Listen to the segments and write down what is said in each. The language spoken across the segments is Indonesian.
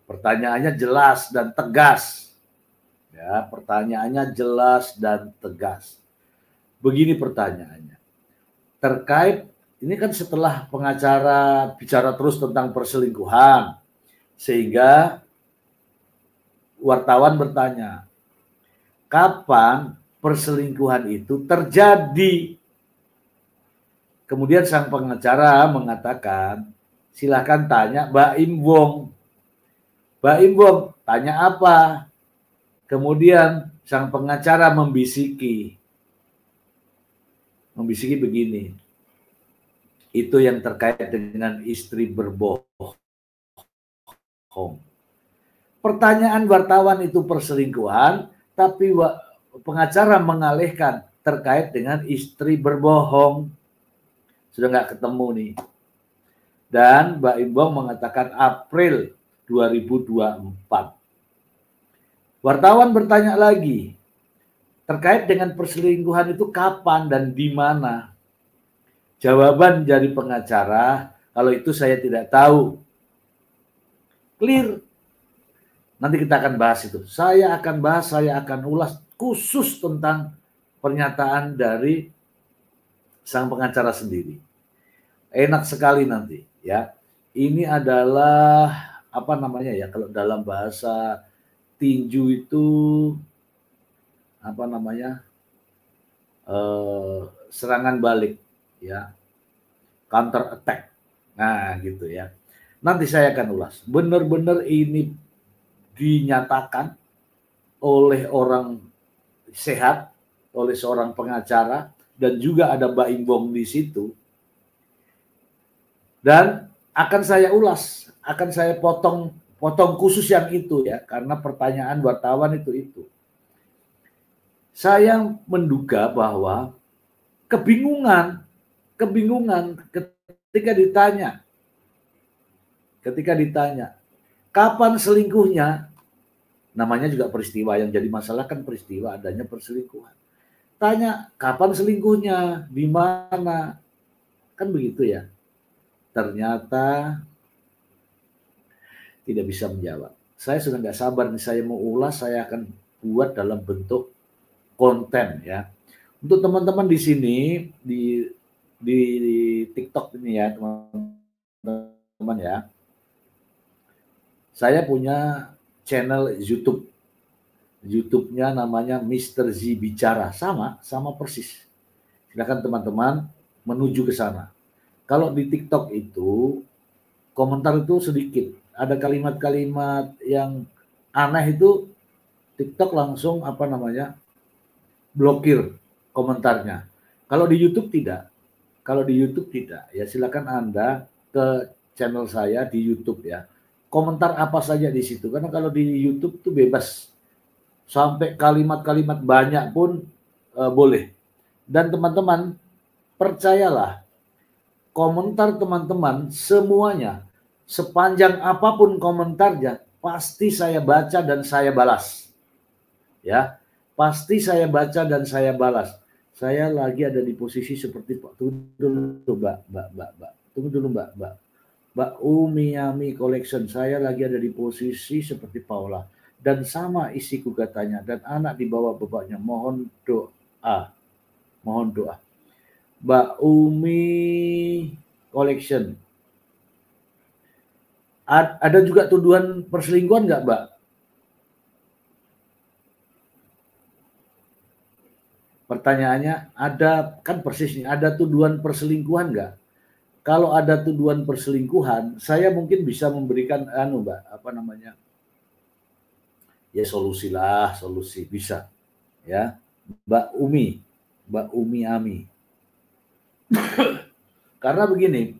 Pertanyaannya jelas dan tegas. Ya, pertanyaannya jelas dan tegas. Begini pertanyaannya. Terkait, ini kan setelah pengacara bicara terus tentang perselingkuhan, sehingga wartawan bertanya, kapan perselingkuhan itu terjadi? Kemudian sang pengacara mengatakan, silakan tanya Mbak Im Wong. Mbak Im Wong, tanya apa? Kemudian sang pengacara membisiki begini, itu yang terkait dengan istri berbohong. Pertanyaan wartawan itu perselingkuhan, tapi pengacara mengalihkan terkait dengan istri berbohong. Sudah nggak ketemu nih. Dan Mbak Imbong mengatakan April 2024. Wartawan bertanya lagi, terkait dengan perselingkuhan itu kapan dan di mana? Jawaban dari pengacara, kalau itu saya tidak tahu. Clear. Nanti kita akan bahas itu. Saya akan ulas khusus tentang pernyataan dari sang pengacara sendiri. Enak sekali nanti ya. Ini adalah apa namanya ya, kalau dalam bahasa tinju itu apa namanya, serangan balik ya, counter attack. Nah gitu ya. Nanti saya akan ulas. Benar-benar ini dinyatakan oleh orang sehat, oleh seorang pengacara, dan juga ada Mbak Imbong di situ. Dan akan saya ulas, akan saya potong khusus yang itu ya, karena pertanyaan wartawan itu. Saya menduga bahwa kebingungan ketika ditanya kapan selingkuhnya, namanya juga peristiwa, yang jadi masalah kan peristiwa adanya perselingkuhan. Tanya kapan selingkuhnya, di mana, kan begitu ya. Ternyata tidak bisa menjawab. Saya sudah nggak sabar nih, saya mau ulas, saya akan buat dalam bentuk konten ya. Untuk teman-teman di sini di TikTok ini ya teman-teman ya. Saya punya channel YouTube. YouTube-nya namanya Mr. Z Bicara, sama persis. Silakan teman-teman menuju ke sana. Kalau di TikTok itu komentar itu sedikit, ada kalimat-kalimat yang aneh itu TikTok langsung apa namanya, blokir komentarnya. Kalau di YouTube tidak. Ya silakan Anda ke channel saya di YouTube ya. Komentar apa saja di situ, karena kalau di YouTube tuh bebas, sampai kalimat-kalimat banyak pun boleh. Dan teman-teman percayalah, komentar teman-teman semuanya, sepanjang apapun komentarnya, pasti saya baca dan saya balas. Ya, pasti saya baca dan saya balas. Saya lagi ada di posisi seperti Pak. Tunggu dulu Mbak. Mbak Umiami Collection, saya lagi ada di posisi seperti Paula dan sama isi gugatannya, dan anak di bawah bapaknya. Mohon doa. Mbak Umi Collection, ada juga tuduhan perselingkuhan nggak, Mbak? Pertanyaannya, ada kan persis nih, ada tuduhan perselingkuhan nggak? Kalau ada tuduhan perselingkuhan, saya mungkin bisa memberikan Mbak, apa namanya? Ya solusi bisa. Ya. Mbak Umi Ami. Karena begini,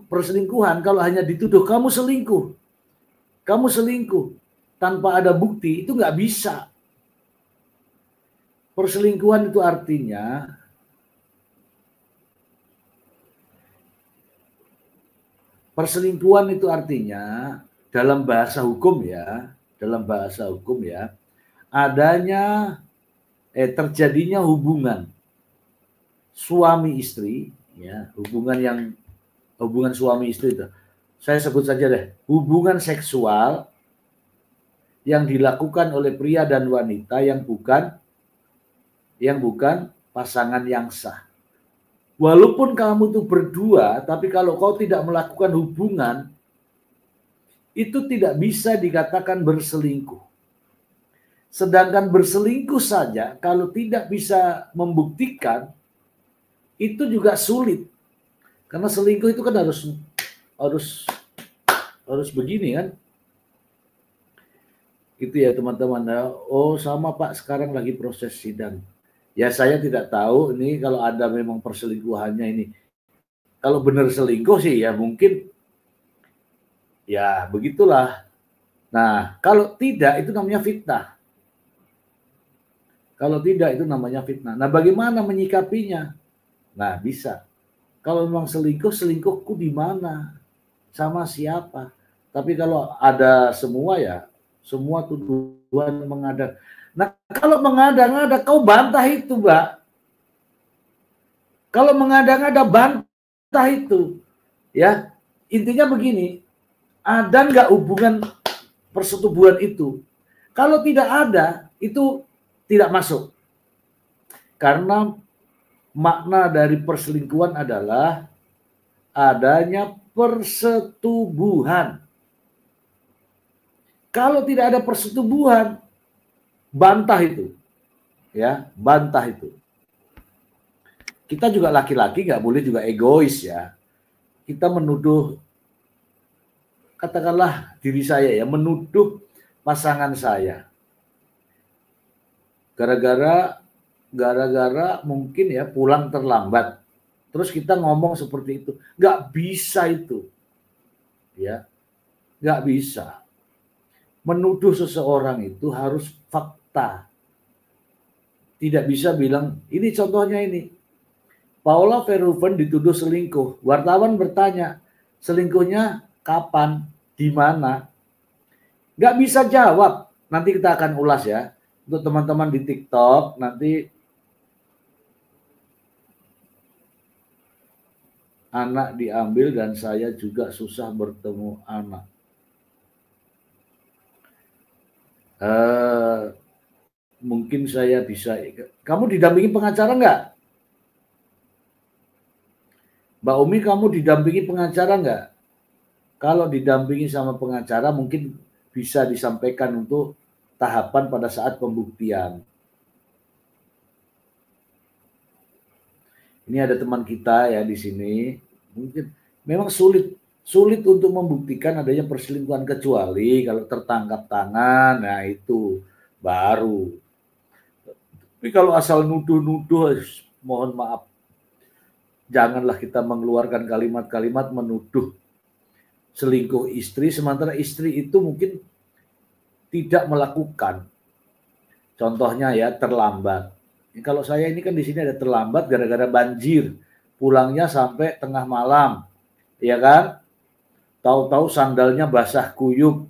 perselingkuhan kalau hanya dituduh kamu selingkuh tanpa ada bukti, itu nggak bisa. Perselingkuhan itu artinya dalam bahasa hukum ya, adanya terjadinya hubungan suami istri ya, hubungan suami istri itu. saya sebut saja deh, hubungan seksual yang dilakukan oleh pria dan wanita yang bukan pasangan yang sah. Walaupun kamu tuh berdua, tapi kalau kau tidak melakukan hubungan, itu tidak bisa dikatakan berselingkuh. Sedangkan berselingkuh saja, kalau tidak bisa membuktikan, itu juga sulit. Karena selingkuh itu kan harus begini kan. Itu ya teman-teman. Oh sama Pak, sekarang lagi proses sidang. Ya saya tidak tahu ini kalau ada memang perselingkuhannya ini. Kalau benar selingkuh sih ya mungkin ya begitulah. Nah kalau tidak itu namanya fitnah. Kalau tidak itu namanya fitnah. Nah bagaimana menyikapinya? Nah bisa. Kalau memang selingkuh, selingkuhku di mana? Sama siapa? Tapi kalau ada semua ya, semua tuduhan mengada. Nah, kalau mengada-ngada kau bantah itu, Mbak. Kalau mengada-ngada bantah itu, ya intinya begini, ada nggak hubungan persetubuhan itu? Kalau tidak ada, itu tidak masuk. Karena makna dari perselingkuhan adalah adanya persetubuhan. Kalau tidak ada persetubuhan, bantah itu. Ya, bantah itu. Kita juga laki-laki nggak boleh juga egois ya. Kita menuduh, katakanlah diri saya ya, menuduh pasangan saya. Gara-gara mungkin ya pulang terlambat. Terus kita ngomong seperti itu. Nggak bisa itu. Ya, nggak bisa. Menuduh seseorang itu harus fakta. Tidak bisa bilang, ini contohnya ini. Paula Verhoeven dituduh selingkuh. Wartawan bertanya, selingkuhnya kapan, di mana? Nggak bisa jawab. Nanti kita akan ulas ya. Untuk teman-teman di TikTok, nanti anak diambil dan saya juga susah bertemu anak. Mungkin saya bisa. Kamu didampingi pengacara nggak? Mbak Umi, kamu didampingi pengacara nggak? Kalau didampingi sama pengacara mungkin bisa disampaikan untuk tahapan pada saat pembuktian. Ini ada teman kita ya di sini. Mungkin memang sulit untuk membuktikan adanya perselingkuhan kecuali kalau tertangkap tangan. Nah itu baru. Tapi kalau asal nuduh-nuduh, mohon maaf, janganlah kita mengeluarkan kalimat-kalimat menuduh selingkuh istri, sementara istri itu mungkin tidak melakukan. Contohnya ya terlambat. Kalau saya ini kan di sini ada terlambat gara-gara banjir, pulangnya sampai tengah malam, ya kan? Tahu-tahu sandalnya basah kuyup.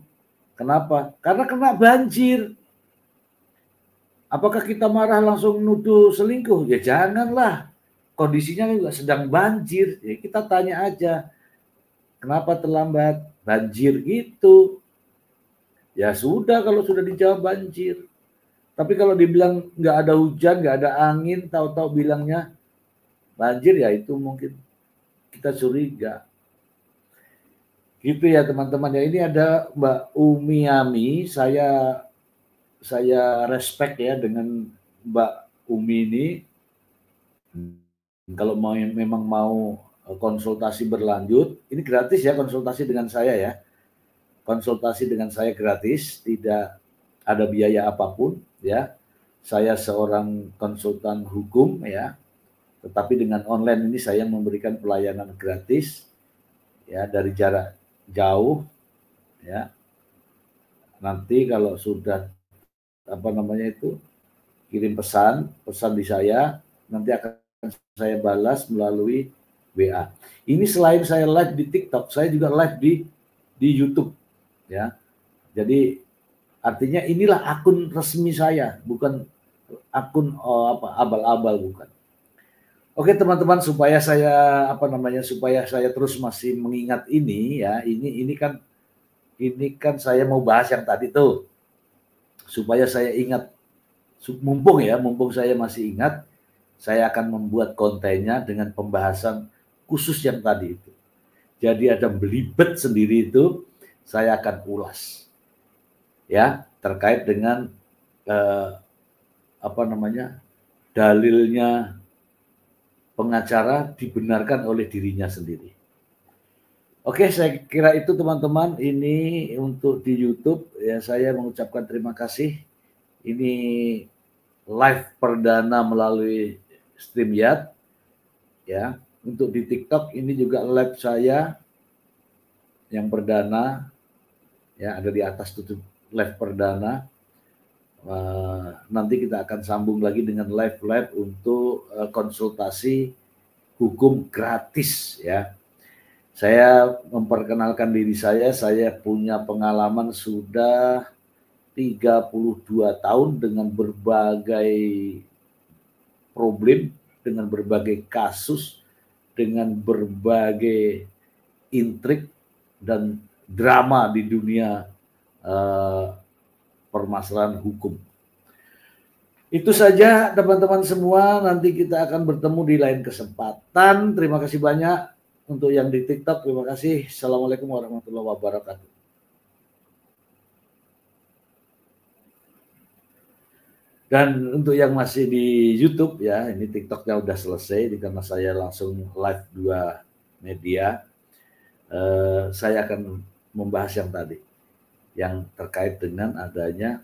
Kenapa? Karena kena banjir. Apakah kita marah langsung nuduh selingkuh? Ya janganlah. Kondisinya juga sedang banjir. Ya kita tanya aja, kenapa terlambat? Banjir gitu. Ya sudah kalau sudah dijawab banjir. Tapi kalau dibilang nggak ada hujan, nggak ada angin, tahu-tahu bilangnya banjir, ya itu mungkin kita curiga. Gitu ya teman-teman. Ya ini ada Mbak Umiami. Saya respect ya dengan Mbak Umi ini. Kalau memang mau konsultasi berlanjut, ini gratis ya konsultasi dengan saya ya. Konsultasi dengan saya gratis, tidak ada biaya apapun ya. Saya seorang konsultan hukum ya. Tetapi dengan online ini saya memberikan pelayanan gratis ya dari jarak jauh ya. Nanti kalau sudah kirim pesan di saya, nanti akan saya balas melalui WA. Ini selain saya live di TikTok, saya juga live di YouTube ya. Jadi artinya inilah akun resmi saya, bukan akun abal-abal, bukan. Oke teman-teman, supaya saya supaya saya terus masih mengingat ini ya, ini kan saya mau bahas yang tadi tuh, supaya saya ingat, mumpung saya masih ingat, saya akan membuat kontennya dengan pembahasan khusus yang tadi itu. Jadi ada belibet sendiri itu, saya akan ulas ya terkait dengan dalilnya pengacara dibenarkan oleh dirinya sendiri. Oke, saya kira itu teman-teman. Ini untuk di YouTube ya, saya mengucapkan terima kasih. Ini live perdana melalui StreamYard ya. Untuk di TikTok ini juga live saya yang perdana ya, ada di atas tutup live perdana. Nanti kita akan sambung lagi dengan live untuk konsultasi hukum gratis ya. Saya memperkenalkan diri saya punya pengalaman sudah 32 tahun dengan berbagai problem, dengan berbagai kasus, dengan berbagai intrik dan drama di dunia permasalahan hukum. Itu saja teman-teman semua, nanti kita akan bertemu di lain kesempatan. Terima kasih banyak untuk yang di TikTok, terima kasih. Assalamualaikum warahmatullahi wabarakatuh. Dan untuk yang masih di YouTube ya, ini TikToknya udah selesai karena saya langsung live 2 media. Saya akan membahas yang tadi, yang terkait dengan adanya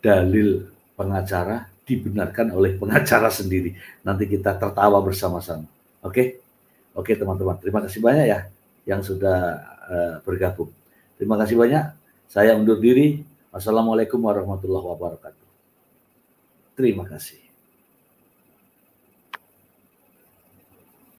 dalil pengacara dibenarkan oleh pengacara sendiri. Nanti kita tertawa bersama-sama. Oke? Oke teman-teman, terima kasih banyak ya yang sudah bergabung. Terima kasih banyak. Saya undur diri. Wassalamualaikum warahmatullahi wabarakatuh. Terima kasih.